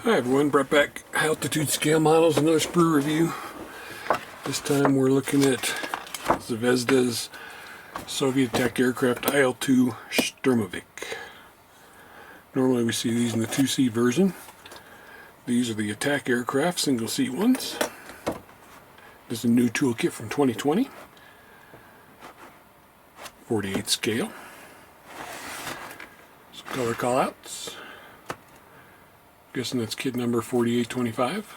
Hi everyone, brought back altitude scale models, another Sprue review. This time we're looking at Zvezda's Soviet attack aircraft IL-2 Shturmovik. Normally we see these in the two-seat version. These are the attack aircraft, single-seat ones. This is a new toolkit from 2020. 48 scale. Some color callouts. Guessing that's kit number 4825.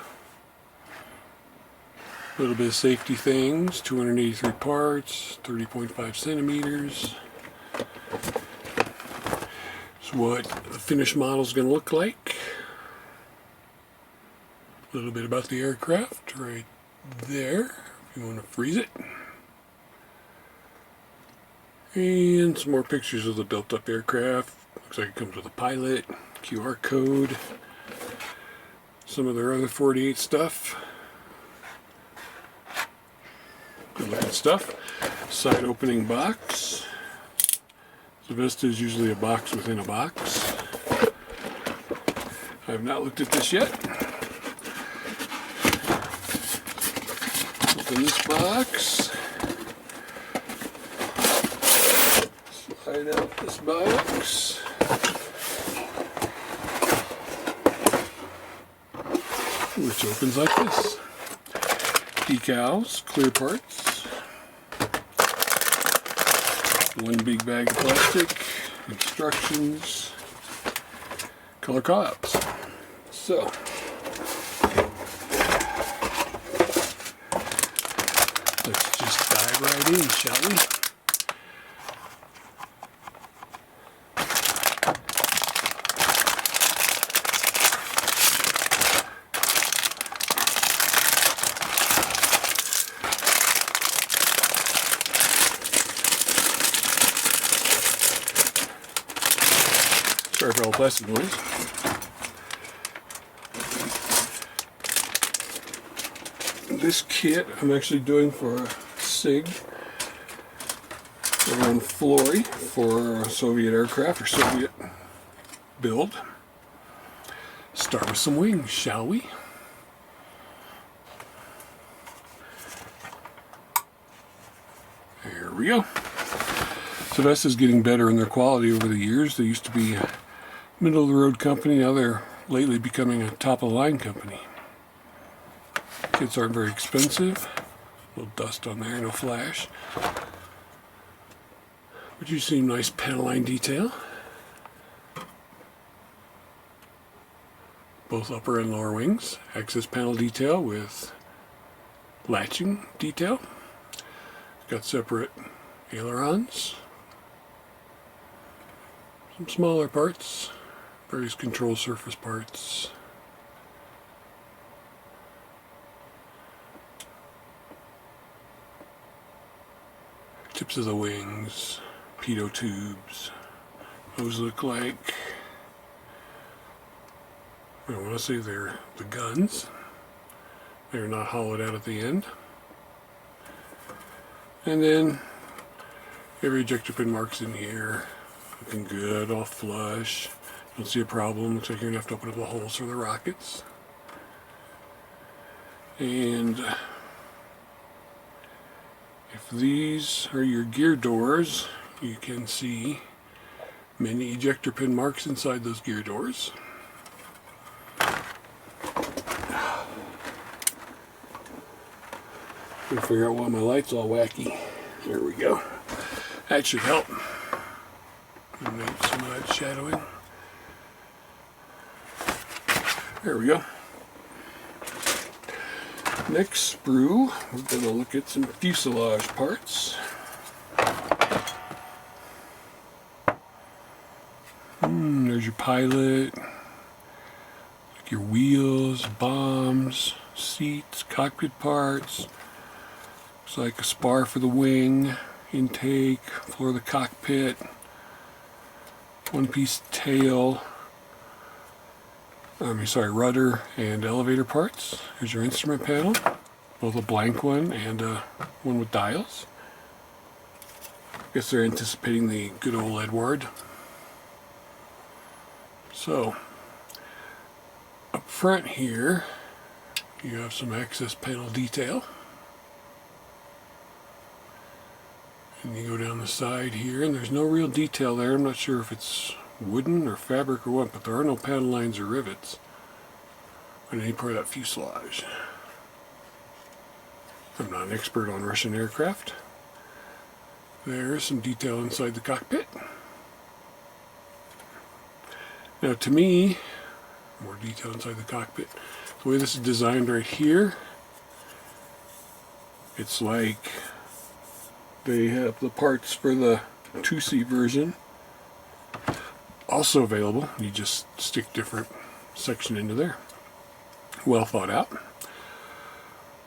A little bit of safety things, 283 parts, 30.5 centimeters. That's what the finished model is going to look like. A little bit about the aircraft right there, if you want to freeze it. And some more pictures of the built up aircraft. Looks like it comes with a pilot, QR code. Some of their other 48 stuff. Good looking stuff. Side opening box. Zvezda is usually a box within a box. I have not looked at this yet. Open this box. Slide out this box. Which opens like this. Decals, clear parts. One big bag of plastic. Instructions. Color callouts. So, let's just dive right in, shall we? Sorry for all the plastic noise. This kit I'm actually doing for a SIG around Flory for a Soviet aircraft or Soviet build. Start with some wings, shall we? There we go. Zvezda is getting better in their quality over the years. They used to be a middle-of-the-road company. Now they're lately becoming a top-of-the-line company. Kits aren't very expensive. A little dust on there, no flash. But you see nice panel line detail. Both upper and lower wings. Access panel detail with latching detail. Got separate ailerons. Some smaller parts, various control surface parts. Tips of the wings, pitot tubes. Those look like, I want to say they're the guns. They're not hollowed out at the end. And then every ejector pin marks in here. Looking good, all flush. Don't see a problem. Looks like you're going to have to open up the holes for the rockets. And if these are your gear doors, you can see many ejector pin marks inside those gear doors. Gotta figure out why my light's all wacky. There we go. That should help. Eliminate some of that shadowing. There we go. Next sprue, we're going to look at some fuselage parts. There's your pilot, like your wheels, bombs, seats, cockpit parts. Looks like a spar for the wing, intake, floor of the cockpit. One-piece tail, rudder and elevator parts. Here's your instrument panel, both a blank one and one with dials. I guess they're anticipating the good old Edward. So, up Front here, you have some access panel detail. And you go down the side here, and there's no real detail there. I'm not sure if it's wooden or fabric or what, but there are no panel lines or rivets on any part of that fuselage. I'm not an expert on Russian aircraft. There's some detail inside the cockpit. Now to me, more detail inside the cockpit. The way this is designed right here, it's like they have the parts for the 2C version also available. You just stick different section into there. Well thought out.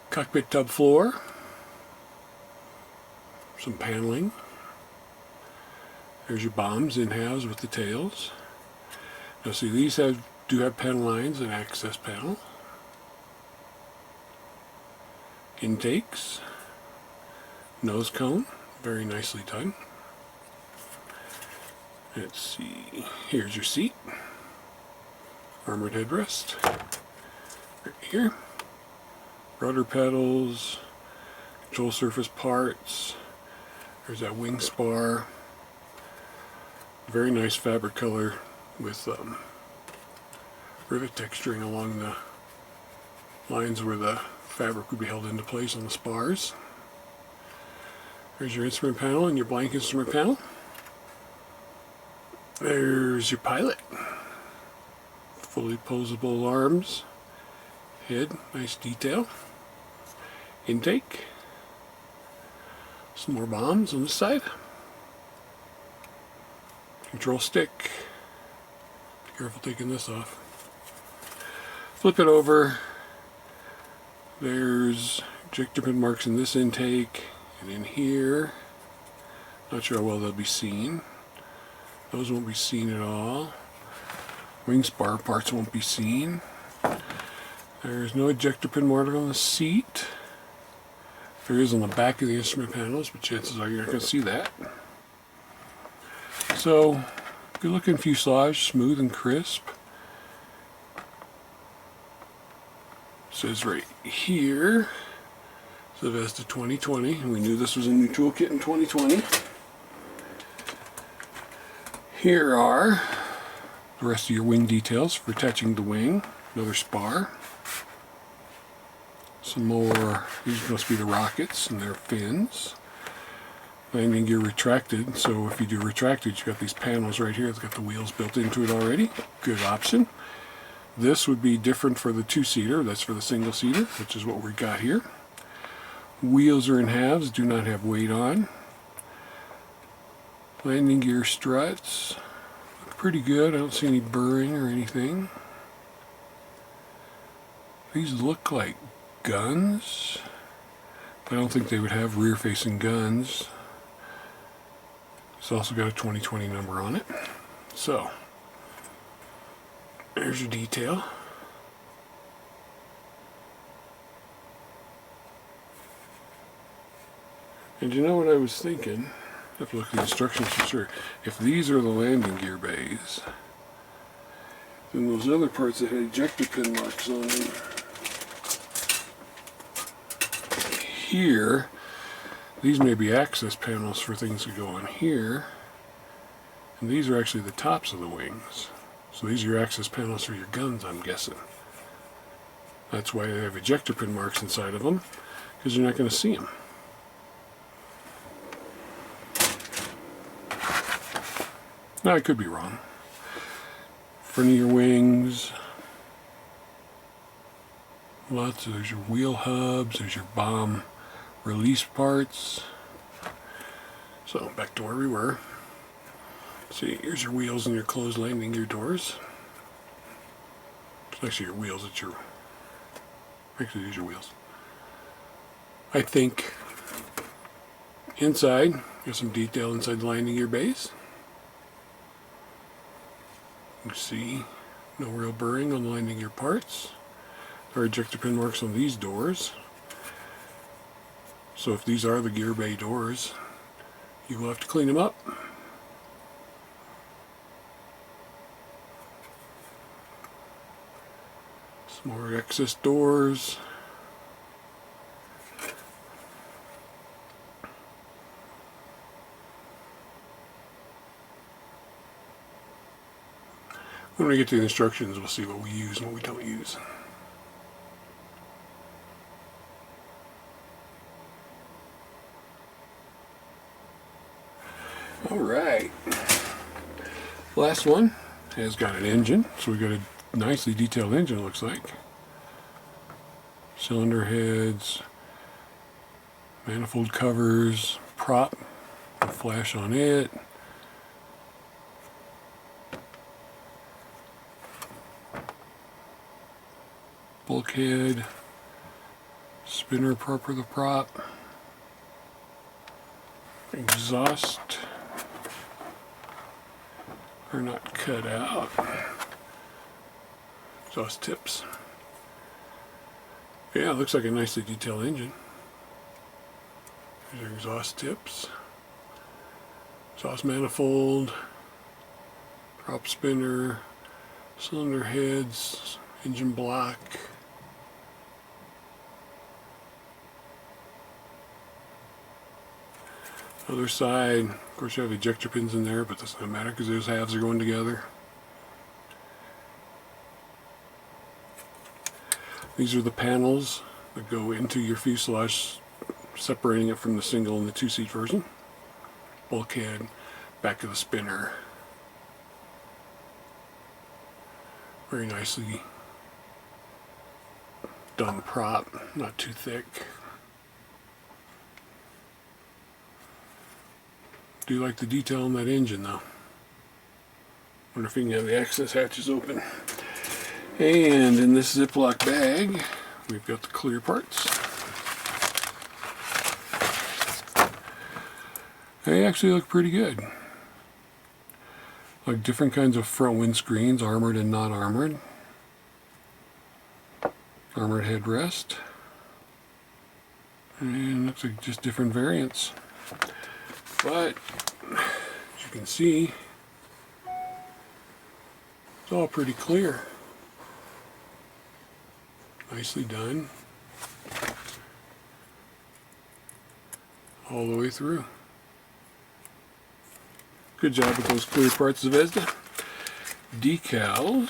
Cockpit tub floor. Some paneling. There's your bombs in-house with the tails. Now see, these do have panel lines and access panel. Intakes. Nose cone, very nicely done. Let's see, here's your seat. Armored headrest. Right here. Rudder pedals. Control surface parts. There's that wing spar. Very nice fabric color with rivet texturing along the lines where the fabric would be held into place on the spars. There's your instrument panel and your blank instrument panel. There's your pilot. Fully posable arms. Head, nice detail. Intake. Some more bombs on this side. Control stick. Be careful taking this off. Flip it over. There's ejector pin marks in this intake. And in here, not sure how well they'll be seen. Those won't be seen at all. Wing spar parts won't be seen. There's no ejector pin mark on the seat. There is on the back of the instrument panels, but chances are you're not going to see that. So, good looking fuselage, smooth and crisp. It says right here, Zvezda 2020, and we knew this was a new toolkit in 2020. Here are the rest of your wing details for attaching the wing. Another spar. Some more, these must be the rockets and their fins. Landing gear retracted, so if you do retracted, you've got these panels right here. It's got the wheels built into it already. Good option. This would be different for the two-seater. That's for the single-seater, which is what we got here. Wheels are in halves, do not have weight on. Landing gear struts look pretty good. I don't see any burring or anything. These look like guns, but I don't think they would have rear-facing guns. It's also got a 2020 number on it. So, there's your detail. And you know what I was thinking? I have to look at the instructions for sure. If these are the landing gear bays, then those other parts that had ejector pin marks on them here, these may be access panels for things that go on here, and these are actually the tops of the wings. So these are your access panels for your guns, I'm guessing. That's why they have ejector pin marks inside of them, because you're not going to see them. Now, I could be wrong. Front of your wings. There's your wheel hubs, there's your bomb release parts. So, back to where we were. See, here's your wheels and your closed landing gear doors. It's actually your wheels, actually these are your wheels. I think inside, there's some detail inside the landing gear bays. You see no real burring on the landing gear parts. There are ejector pin marks on these doors. So if these are the gear bay doors, you will have to clean them up. Some more excess doors. When we get to the instructions, we'll see what we use and what we don't use. Alright. Last one has got an engine, so we got a nicely detailed engine, it looks like. Cylinder heads, manifold covers, prop, a flash on it. Bulkhead, spinner part for the prop, exhaust are not cut out, exhaust tips. Yeah, it looks like a nicely detailed engine. There's your exhaust tips, exhaust manifold, prop spinner, cylinder heads, engine block. Other side, of course you have ejector pins in there, but that's not matter because those halves are going together. These are the panels that go into your fuselage, separating it from the single and the two-seat version. Bulkhead, back of the spinner. Very nicely done prop, not too thick. Do like the detail on that engine though. Wonder if you can have the access hatches open. And in this Ziploc bag, we've got the clear parts. They actually look pretty good. Like different kinds of front windscreens, armored and not armored. Armored headrest. And looks like just different variants. But, as you can see, it's all pretty clear. Nicely done. All the way through. Good job with those clear parts, Zvezda. Decals.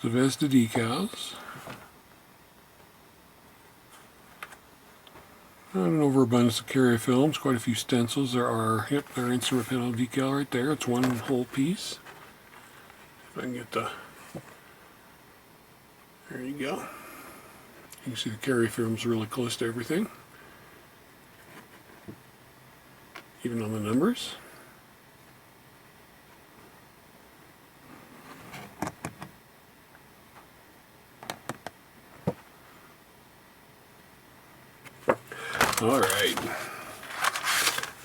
Zvezda decals. Not an overabundance of carrier films, quite a few stencils. There are, yep, their instrument panel decal right there. It's one whole piece. If I can get the, there you go. You can see the carrier film's really close to everything. Even on the numbers. Alright.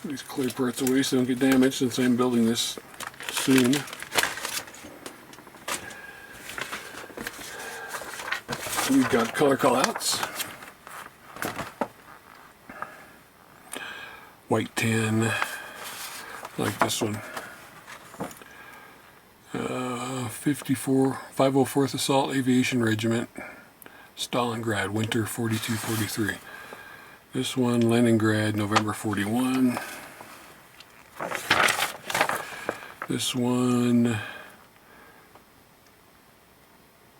These clear parts away so they don't get damaged since I'm building this soon. We've got color callouts. White tan, like this one. 504th Assault Aviation Regiment, Stalingrad, winter 42-43. This one, Leningrad, November 41. This one,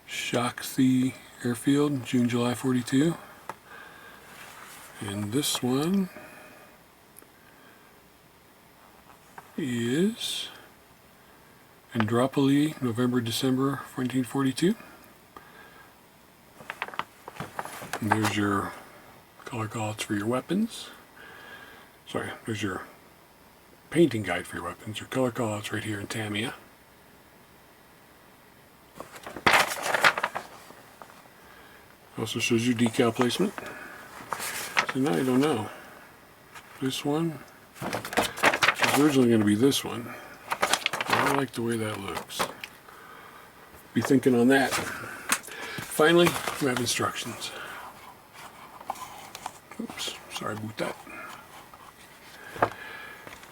Shakhsi Airfield, June, July 42. And this one is Andropoli, November, December 1942. And there's your color callouts for your weapons. Sorry, there's your painting guide for your weapons. Your color callouts right here in Tamiya. Also shows you decal placement. So now you don't know. This one was originally going to be this one. I like the way that looks. Be thinking on that. Finally, we have instructions. Oops, sorry about that.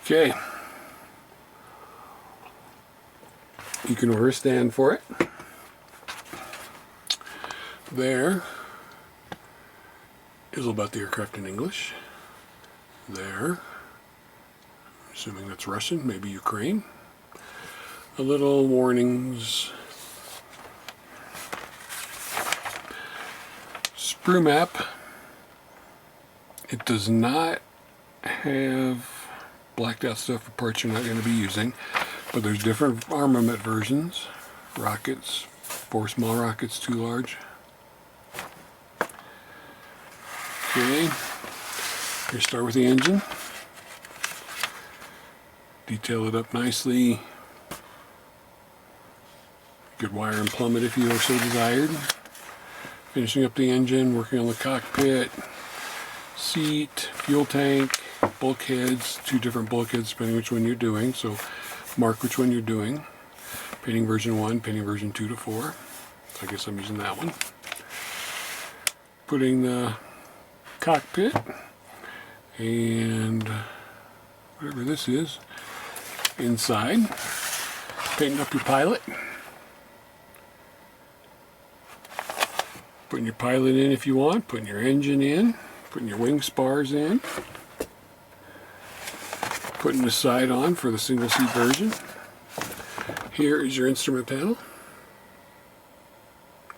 Okay. You can order a stand for it. There is about the aircraft in English. There, assuming that's Russian, maybe Ukraine. A little warnings. Sprue map. It does not have blacked out stuff for parts you're not going to be using, but there's different armament versions. Rockets, 4 small rockets, 2 large. Okay, here start with the engine. Detail it up nicely. You could wire and plumb it if you are so desired. Finishing up the engine, working on the cockpit, seat, fuel tank, bulkheads, 2 different bulkheads depending which one you're doing, so mark which one you're doing. Painting version 1, painting version 2 to 4. So I guess I'm using that one. Putting the cockpit and whatever this is inside. Painting up your pilot. Putting your pilot in if you want, putting your engine in, putting your wing spars in, putting the side on for the single seat version. Here is your instrument panel,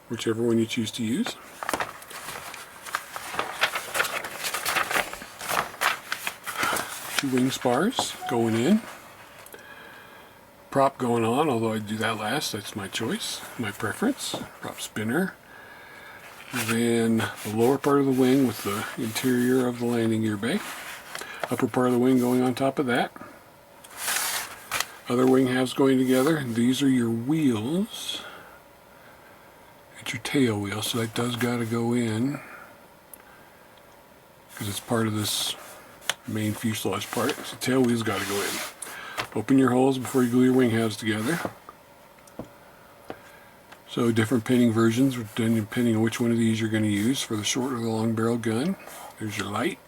whichever one you choose to use. Two wing spars going in. Prop going on, although I do that last, that's my choice, my preference. Prop spinner. Then the lower part of the wing with the interior of the landing gear bay. Upper part of the wing going on top of that. Other wing halves going together. These are your wheels. It's your tail wheel, so that does got to go in because it's part of this main fuselage part. So tail wheel's got to go in. Open your holes before you glue your wing halves together. So different pinning versions, depending on which one of these you're going to use for the short or the long barrel gun. There's your light.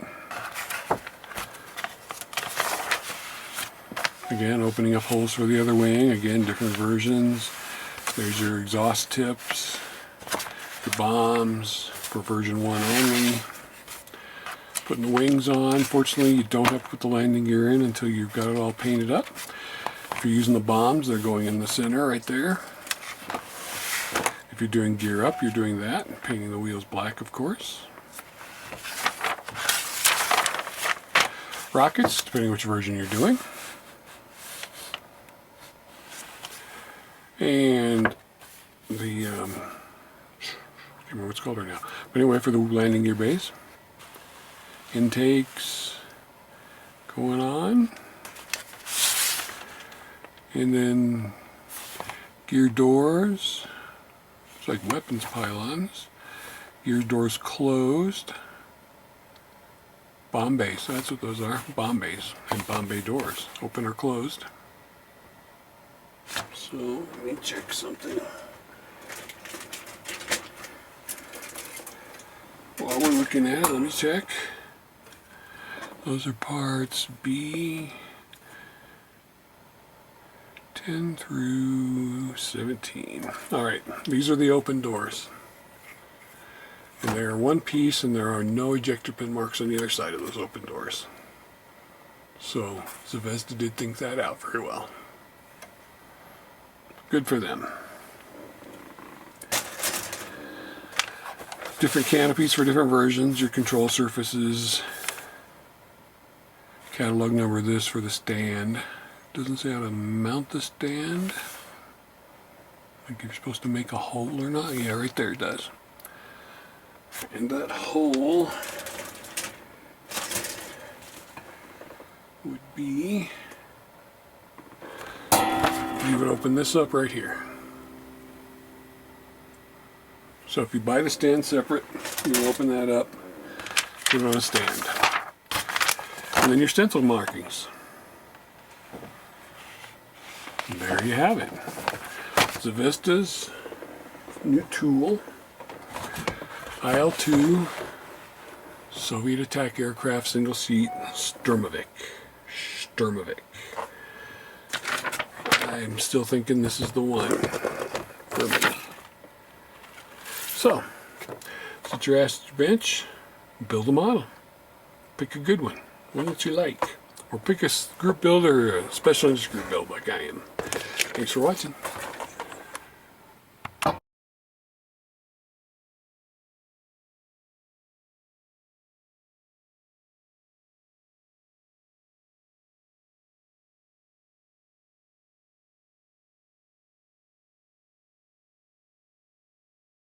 Again, opening up holes for the other wing. Again, different versions. There's your exhaust tips, your bombs for version 1 only. Putting the wings on. Fortunately, you don't have to put the landing gear in until you've got it all painted up. If you're using the bombs, they're going in the center right there. If you're doing gear up, you're doing that. Painting the wheels black, of course. Rockets, depending on which version you're doing. And the, I can't remember what it's called right now. But anyway, for the landing gear base. Intakes going on. And then gear doors. It's like weapons pylons. Gear doors closed. Bomb bays, that's what those are. Bomb bays and bomb bay doors. Open or closed. So let me check something. While we're looking at it, let me check. Those are parts B 10 through 17. Alright, these are the open doors. And they are one piece and there are no ejector pin marks on the other side of those open doors. So Zvezda did think that out very well. Good for them. Different canopies for different versions, your control surfaces. Catalog number of this for the stand. Doesn't say how to mount the stand. I think you're supposed to make a hole or not. Yeah, right there it does. And that hole would be, you would open this up right here. So if you buy the stand separate, you open that up, put it on a stand. And then your stencil markings. And there you have it. Zvezda's new tool, IL-2 Soviet attack aircraft single seat Shturmovik. I'm still thinking this is the one for me. So, sit your ass at your bench, build a model. Pick a good one that you like. Or pick a group build or a special interest group build like I am. Thanks for watching.